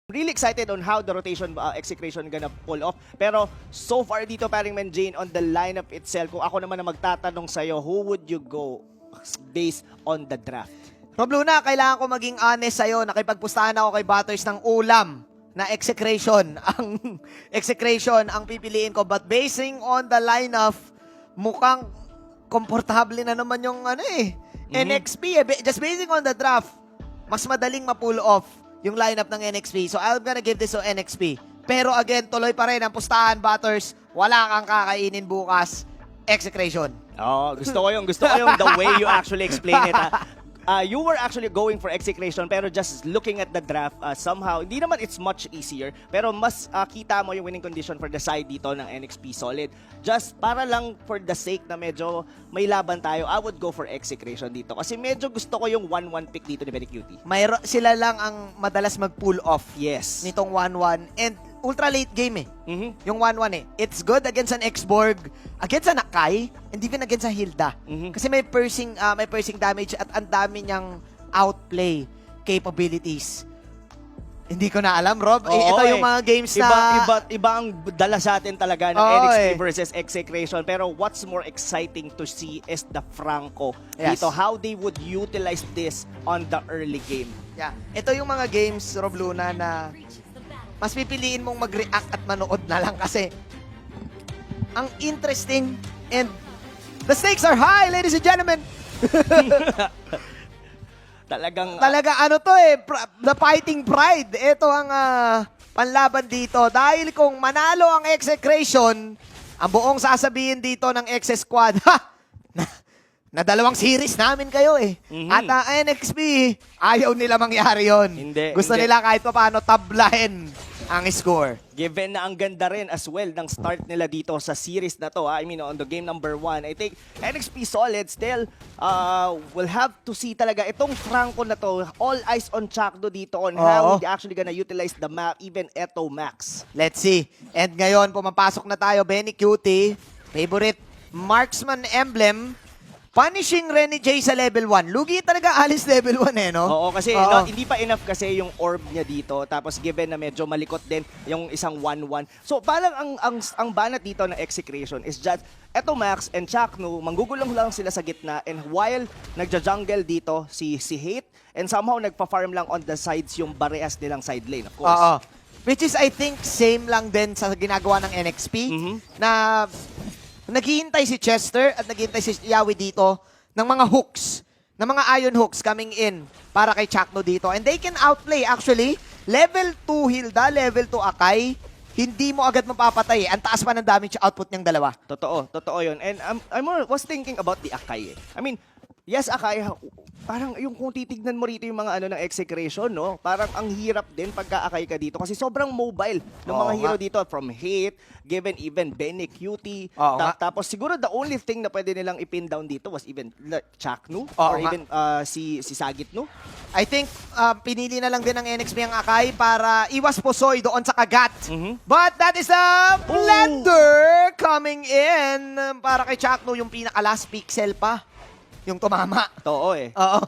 Really excited on how the rotation execution gonna pull off. Pero so far dito, paring Jane, on the lineup itself, kung ako naman na magtatanong sa'yo, who would you go based on the draft? Rob Luna, kailangan ko maging honest sa'yo. Nakipagpustahan ako kay Butters ng ulam na execration. Ang execration ang pipiliin ko. But basing on the lineup, mukhang komportable na naman yung NXP. Just basing on the draft, mas madaling ma-pull off yung lineup ng NXP. So I'm gonna give this to NXP. Pero again, tuloy pa rin ang pustahan, Butters. Wala kang kakainin bukas. Execration. Oh, gusto ko yung the way you actually explain it. You were actually going for execution, pero just looking at the draft, somehow, hindi naman it's much easier, pero mas kita mo yung winning condition for the side dito ng NXP Solid. Just para lang for the sake na medyo may laban tayo, I would go for execution dito. Kasi medyo gusto ko yung 1-1 pick dito ni Very Cutie. Sila lang ang madalas mag-pull off Yes. nitong 1-1. And ultra late game Mhm. yung 1-1 It's good against an X-Borg, against an Akai, and even against a Hilda. Mhm. Kasi may piercing damage at ang dami niyang outplay capabilities. Hindi ko na alam, Rob. Ito yung mga games na... Iba ang dala sa atin talaga ng NXP versus execution. Pero what's more exciting to see is the Franco dito. How they would utilize this on the early game. Yeah. Ito yung mga games, Rob Luna, na mas pipiliin mong mag-react at manood na lang kasi ang interesting and the stakes are high, ladies and gentlemen. Talagang... Talaga the fighting pride. Ito ang panlaban dito. Dahil kung manalo ang execration, ang buong sasabihin dito ng X Squad, na dalawang series namin kayo At ang NXP, ayaw nila mangyari yon. Gusto nila kahit pa paano tablahin ang score. Given na ang ganda rin as well ng start nila dito sa series na to. I mean, on the game number 1, I think NXP Solid still will have to see talaga itong Franco na to. All eyes on Chakdo dito on how he actually gonna utilize the map, even Eto Max. Let's see. And ngayon, pumapasok na tayo. Benny Cutie, favorite marksman emblem, punishing Renny J sa level 1. Lugi talaga alis level 1 no? Oo, kasi no, hindi pa enough kasi yung orb niya dito. Tapos given na medyo malikot din yung isang 1-1. So parang ang banat dito ng execution is just Eto Max and Chakno, manggugulong lang sila sa gitna, and while nagja-jungle dito si Hate, and somehow nagpa-farm lang on the sides yung barehas nilang side lane, of course. Which is, I think, same lang din sa ginagawa ng NXP na naghihintay si Chester at naghihintay si Yawi dito ng mga hooks, ng mga iron hooks coming in para kay Chakno dito. And they can outplay, actually. Level 2 Hilda, level 2 Akai, hindi mo agad mapapatay. Ang taas pa ng damage output niyang dalawa. Totoo yun. And I was thinking about the Akai. I mean, yes, Akai, parang yung kung titignan mo rito yung mga ng execration, no? Parang ang hirap din pagka-Akai ka dito kasi sobrang mobile ng mga hero dito, from Hate, given even Benny Cutie. Tapos siguro the only thing na pwede nilang ipin down dito was even Chakno or even si Sagit, no? I think pinili na lang din ng NXP ang Akai para iwas pusoy doon sa kagat. But that is a blender coming in para kay Chakno, yung pinaka-last pixel pa. Yung tumama. Oo Oo.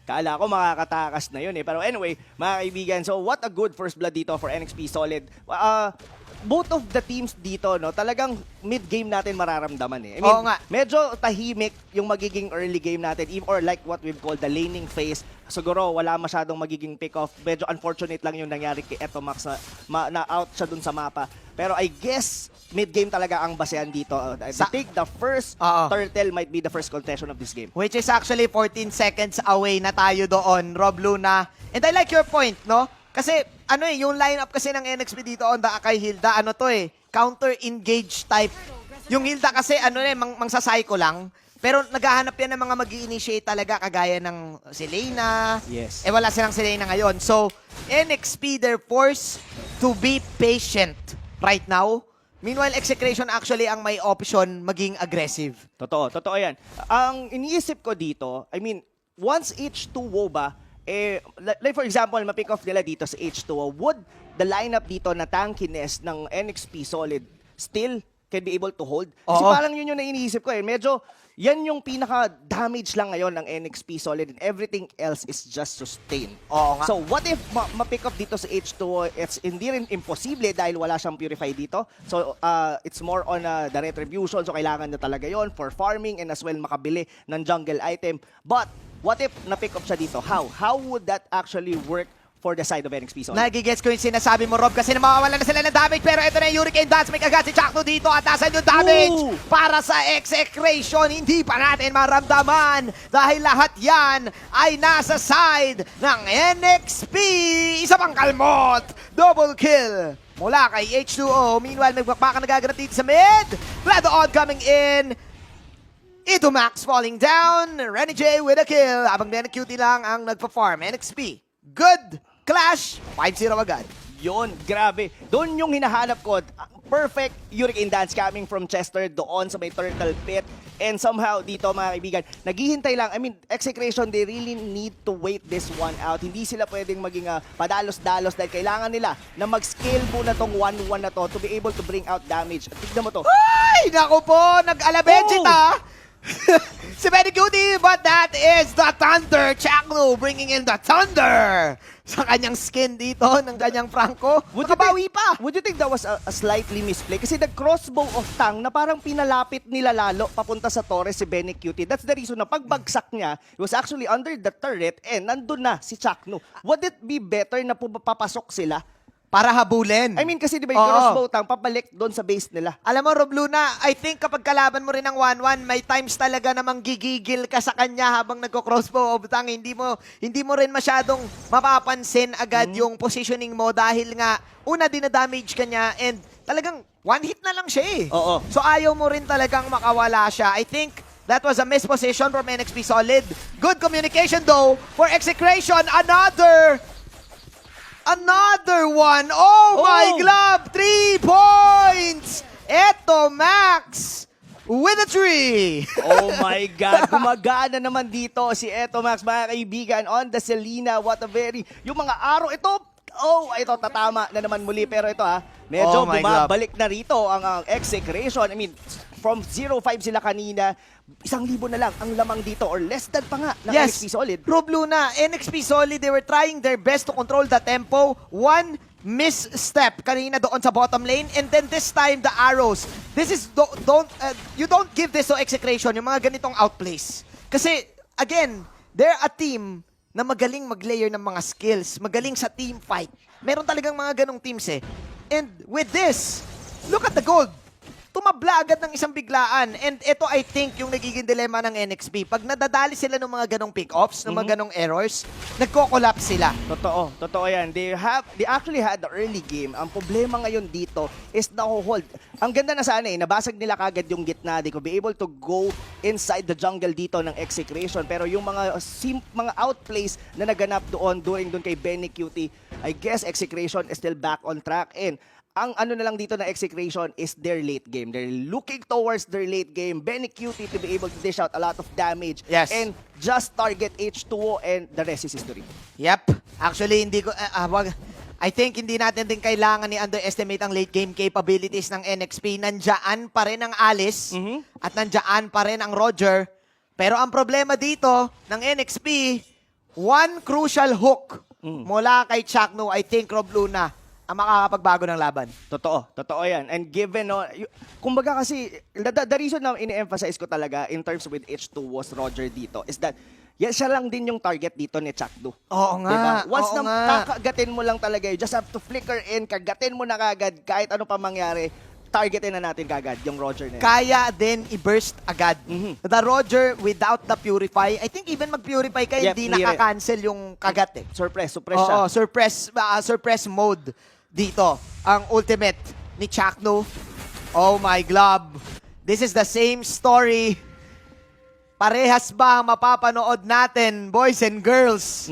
Kala ko makakatakas na yun Pero anyway, mga kaibigan, so what a good first blood dito for NXP Solid. Both of the teams dito, no, talagang mid-game natin mararamdaman I mean, medyo tahimik yung magiging early game natin, or like what we've called the laning phase. Siguro wala masyadong magiging pick-off. Medyo unfortunate lang yung nangyari kay Eto Max na out siya dun sa mapa. Pero I guess mid-game talaga ang basehan dito. I think the first turtle might be the first contestation of this game. Which is actually 14 seconds away na tayo doon, Rob Luna. And I like your point, no? Kasi yung lineup kasi ng NXP dito on the Akai Hilda, counter-engage type. Yung Hilda kasi mangsa-psycho lang. Pero naghahanap yan ng mga mag-i-initiate talaga, kagaya ng Selena. Yes. Wala silang Selena ngayon. So, NXP, they're forced to be patient right now. Meanwhile, execution actually ang may option maging aggressive. Totoo yan. Ang iniisip ko dito, I mean, once H2 WOBA, like for example, ma-pick off nila dito sa H2, would the lineup dito na tankiness ng NXP Solid still can be able to hold. Kasi Oo. parang yun yung naiisip ko eh. Medyo, yan yung pinaka-damage lang ngayon ng NXP Solid and everything else is just sustain. Oo nga. So, what if ma-pick up dito sa H2O? It's hindi rin imposible dahil wala siyang Purify dito. So, it's more on the Retribution. So, kailangan na talaga yon for farming and as well makabili ng jungle item. But, what if na-pick up siya dito? How? How would that actually work for the side of NXP Solid? Nagigets ko yung sinasabi mo, Rob, kasi mawawala na sila ng damage. Pero ito na yung Hurricane Dance. May kagat si Chakno dito at nasan yung damage Ooh! para sa execration. Hindi pa natin maramdaman dahil lahat yan ay nasa side ng NXP. Isa pang kalmot. Double kill mula kay H2O. Meanwhile, may bakbakan nagaganap dito sa mid. Glad the odd coming in. Ito Max falling down. Renny J with a kill. Habang Cutie lang ang nagpa-farm. NXP. Good clash. 5-0 agad. Yun, grabe. Doon yung hinahanap ko. Perfect Hurricane Dance coming from Chester doon sa may turtle pit. And somehow dito mga kaibigan, naghihintay lang. I mean, Execration, they really need to wait this one out. Hindi sila pwedeng maging padalos-dalos dahil kailangan nila na mag-scale muna tong 1-1 na to to be able to bring out damage. At tignan mo to. Ay, naku po, nag-alabedget si Cutie, but that is the Thunder. Chakno bringing in the Thunder sa kanyang skin dito ng kanyang Franco. Nakabawi pa. Would you think that was a slightly misplay? Kasi the crossbow of Tang na parang pinalapit nila lalo papunta sa Torres si Cutie. That's the reason na pagbagsak niya, it was actually under the turret and nandun na si Chakno. Would it be better na papasok sila? Para habulin. I mean, kasi di ba yung Oo. crossbow Tang papalik doon sa base nila? Alam mo, Rob Luna, I think kapag kalaban mo rin ng 1-1, may times talaga namang gigigil ka sa kanya habang nagko-crossbow of Tang. Hindi mo rin masyadong mapapansin agad yung positioning mo dahil nga, una, dinadamage ka niya and talagang one hit na lang siya eh. Oo. So ayaw mo rin talagang makawala siya. I think that was a misposition from NXP Solid. Good communication though for Execration. Another one. Oh my glove. 3 points. Eto, Max with a 3. Oh my God, gumagana naman dito si Eto Max, mga kaibigan, on the Selena. What a very, yung mga araw, ito tatama na naman muli. Pero ito medyo Oh my bumabalik na rito ang Execration. I mean, from 0-5 sila kanina, 1,000 na lang ang lamang dito or less than pa nga ng NXP Solid. Rob Luna, NXP Solid, they were trying their best to control the tempo. One misstep kanina doon sa bottom lane and then this time the arrows. This is you don't give this to Execration, yung mga ganitong outplays. Kasi again, they're a team na magaling mag-layer ng mga skills, magaling sa team fight. Meron talagang mga ganong teams eh. And with this, look at the gold. Tumabla agad ng isang biglaan. And ito, I think, yung nagiging dilemma ng NXP. Pag nadadali sila ng mga ganong pick-offs, ng mga ganong errors, nagko-collapse sila. Totoo yan. They actually had the early game. Ang problema ngayon dito is na-hold. Ang ganda na sana nabasag nila kagad yung gitna. They could be able to go inside the jungle dito ng Execration. Pero yung mga outplays na naganap doon kay Cutie, I guess Execration is still back on track. And ang ano na lang dito na Execration is their late game. They're looking towards their late game. Cutie to be able to dish out a lot of damage. Yes. And just target H2O and the rest is history. Yep. Actually, I think hindi natin din kailangan ni-underestimate ang late game capabilities ng NXP. Nandiyan pa rin ang Alice at nandiyan pa rin ang Roger. Pero ang problema dito ng NXP, one crucial hook mula kay Chakno, I think, Rob Luna, ang makakapagbago ng laban. Totoo yan. And given, kumbaga kasi, the reason na ini-emphasize ko talaga in terms with H2 was Roger dito is that yan siya lang din yung target dito ni Chakdo. Oo nga. Diba? Once oo na kakagatin mo lang talaga, you just have to flicker in, kagatin mo na kagad, kahit ano pa mangyari, targetin na natin kagad yung Roger na yun. Kaya din i-burst agad. The Roger without the Purify, I think even mag-Purify ka, hindi nakaka-cancel yung kagat eh. Suppress siya. Oo, suppress mode dito. Ang ultimate ni Chakno. Oh my glove. This is the same story. Parehas ba ang mapapanood natin, boys and girls?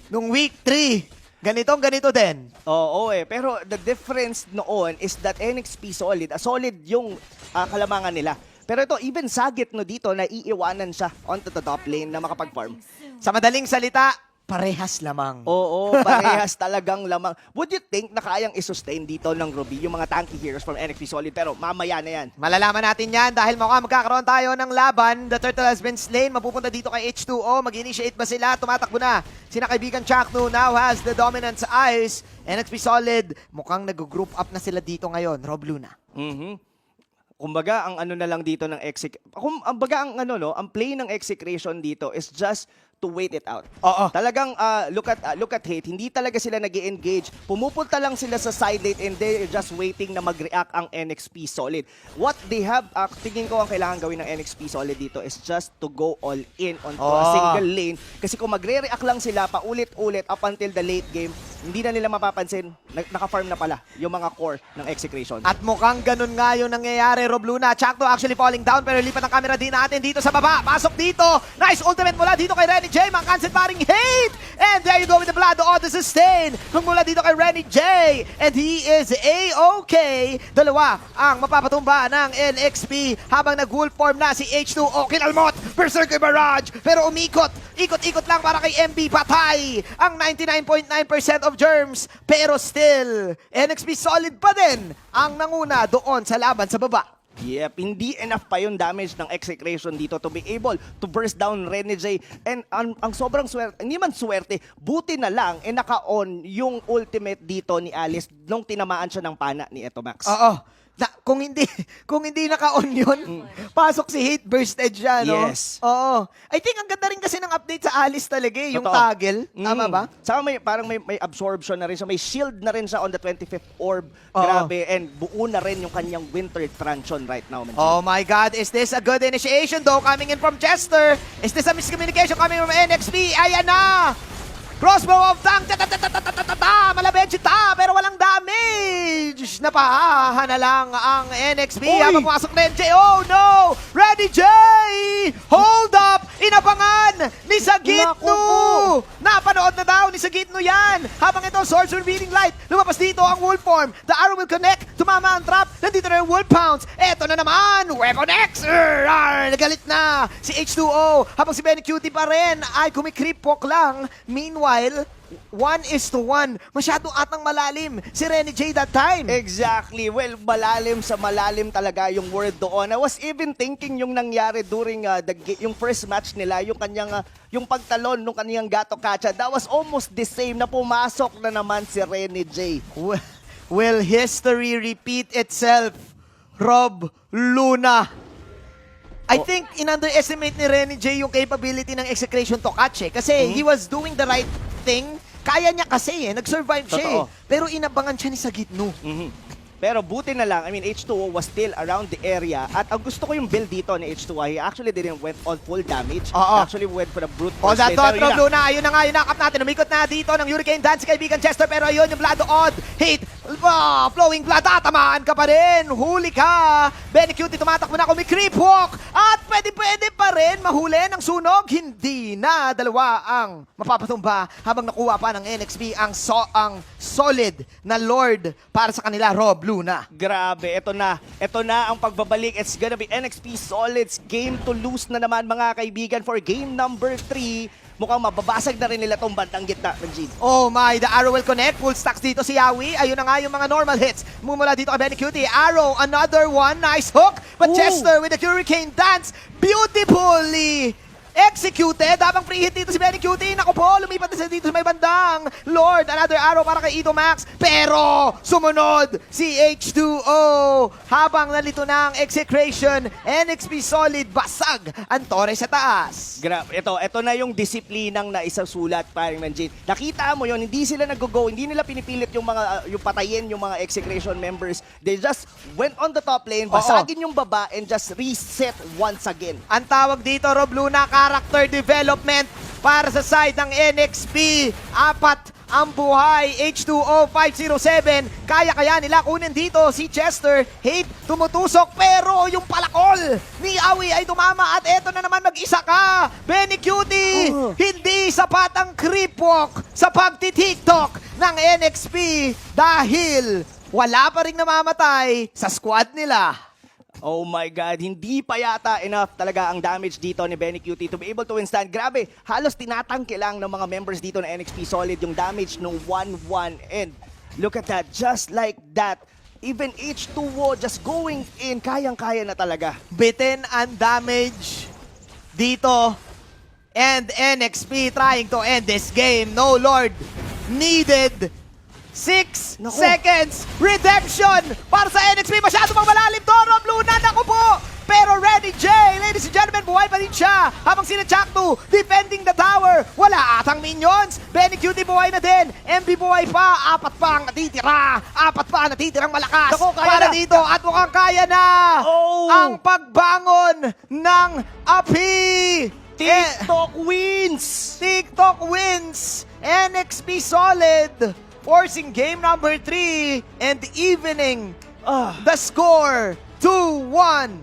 Nung week 3, ganito din. Oo pero the difference noon is that NXP solid yung kalamangan nila. Pero ito, even Sagit dito, naiiwanan siya onto the top lane na makapag-farm. Sa madaling salita, parehas lamang. Oo, parehas talagang lamang. Would you think na kayang isustain dito ng Ruby yung mga tanky heroes from NXP Solid? Pero mamaya na yan. Malalaman natin yan dahil magkakaroon tayo ng laban. The turtle has been slain. Mapupunta dito kay H2O. Mag-initiate ba sila? Tumatakbo na. Sina kaibigan Chakno now has the dominance eyes. NXP Solid, mukhang nag-group up na sila dito ngayon. Rob Luna. Kumbaga, ang ano na lang dito ng ang play ng execration dito is just to wait it out. Oo. Talagang look at Hate, hindi talaga sila nag-engage. Pumupunta lang sila sa side lane and they're just waiting na mag-react ang NXP Solid. What they have, tingin ko ang kailangan gawin ng NXP Solid dito is just to go all in onto a single lane. Kasi kung magre-react lang sila paulit-ulit up until the late game, hindi na nila mapapansin, naka-farm na pala yung mga core ng execration. At mukhang ganun nga yung nangyayari, Rob Luna. Chakno actually falling down pero lipat ang camera din natin dito sa baba. Pasok dito. Nice ultimate mula dito kay Renny J. Mang-cancel paring Hate. And there you go with the blood on the sustain. Kung mula dito kay Renny J. And he is A-OK. Dalawa ang mapapatumba ng NXP habang nag-wolf form na si H2O. Kinalmot. Berserker Barrage. Pero umikot. Ikot-ikot lang para kay MB. Patay ang 99.9% of germs. Pero still, NXP Solid pa din ang nanguna doon sa laban sa baba. Yep, hindi enough pa yung damage ng execration dito to be able to burst down Renny J. And ang sobrang swerte, hindi man swerte, buti na lang, naka-on yung ultimate dito ni Alice nung tinamaan siya ng pana ni Etomax. Oo. Kung hindi naka-on yun, pasok si Hate, bursted siya, no? Yes. Oo. I think ang ganda rin kasi ng update sa Alice talaga, yung Totoo. toggle. Tama ba? Saka parang may absorption na rin siya. May shield na rin siya on the 25th orb. Oo. Grabe. And buo na rin yung kanyang winter truncheon right now. Man. Oh my God, is this a good initiation though coming in from Chester? Is this a miscommunication coming from NXP? Ayan na! Crossbow of Tank! Malabedjita! Pero walang damage! Napahaha na lang ang NXP Uy! habang pumasok na MJ. Oh no! Ready J! Hold up! Inabangan ni Sagitno! Naku po! Napanood na daw ni Sagitno yan! Habang ito, Swords Revealing Light, lumabas dito ang Wolf Form. The arrow will connect, tumama ang trap, nandito na yung Wolf Pounce. Eto na naman! Weapon X! Nagalit na si H2O. Habang si Benny Cutie pa rin ay kumikreep walk lang. Meanwhile, 1:1. Masyado atang malalim si Renny J that time. Exactly. Well, malalim sa malalim talaga yung word doon. I was even thinking yung nangyari during yung first match nila, yung kanyang yung pagtalon ng kanyang Gato Kacha. That was almost the same na pumasok na naman si Renny J. Will history repeat itself? Rob Luna. I think in-underestimate ni Renny J yung capability ng execration Tokache kasi he was doing the right thing. Kaya niya kasi nag-survive siya eh. Totoo. Pero inabangan siya ni Sagitno. Pero buti na lang, I mean, H2O was still around the area. At ang gusto ko yung build dito ni H2O, he actually didn't went on full damage. Oo. Actually went for the brute Oh, force that play. thought, Pero yun Rob na. Luna. Ayun na nga, yung nakap natin. Umikot na dito ng Hurricane Dance si kaibigan Chester. Pero ayun, yung Blood Odd. Hate. Flowing blood. Tatamaan ka pa rin. Huli ka. Benny Cutie tumatakbo na. Kumikreep walk. At pwede pa rin mahuli ng sunog. Hindi na. Dalawa ang mapapatumba habang nakuha pa ng NXP ang solid na Lord para sa kanila, Rob Luna. Grabe, ito na. Ito na ang pagbabalik. It's gonna be NXP Solid's game to lose na naman mga kaibigan for game number 3. Mukhang mababasag na rin nila tong bandang gitna ng G. Oh my, the arrow will connect. Full stacks dito si Yawi. Ayun na nga yung mga normal hits. Mumula dito kay Benny Cutie. Arrow, another one. Nice hook. But Ooh. Chester with the Hurricane Dance. Beautifully executed. Habang free hit dito si Benny Cutie. Naku po, lumipat na siya dito sa may bandang. Lord, another arrow para kay Ito Max. Pero, sumunod si H2O. Habang nalito na ang execration, NXP Solid basag ang Torres sa taas. Grabe, ito na yung disiplinang na isasulat paring Manjin. Nakita mo yon, hindi sila nag-go, hindi nila pinipilit yung mga yung patayin yung mga execration members. They just went on the top lane, basagin yung baba and just reset once again. Ang tawag dito, Rob Luna, character development para sa side ng NXP. 4 ang buhay. H2O 507. Kaya nila kunin dito si Chester. Hate tumutusok pero yung palakol ni Awi ay tumama at eto na naman mag-isa ka. Benny Cutie, hindi sapat ang creep walk sa pagti-TikTok ng NXP dahil wala pa rin namamatay sa squad nila. Oh my God, hindi pa yata enough talaga ang damage dito ni Benny Cutie to be able to withstand. Grabe, halos tinatangke lang ng mga members dito ng NXP Solid yung damage ng 1-1. And look at that, just like that. Even H2O just going in, kayang-kaya na talaga. Bitin ang damage dito. And NXP trying to end this game. No Lord needed. 6 Naku. seconds. Redemption para sa NXP. Masyado pang malalim to. Rob Luna, naku po. Pero Ready J, ladies and gentlemen, buhay pa din siya. Habang sina Chaktu defending the tower. Wala atang minions. Benny Cutie buhay na din. MB buhay pa. 4 pa ang natitira. 4 pa ang natitirang malakas. Naku, kaya para na. dito. At mukhang kaya na. Oh. Ang pagbangon ng Api. TikTok wins! TikTok wins! NXP Solid forcing game number 3 and evening Ah. the score 2-1.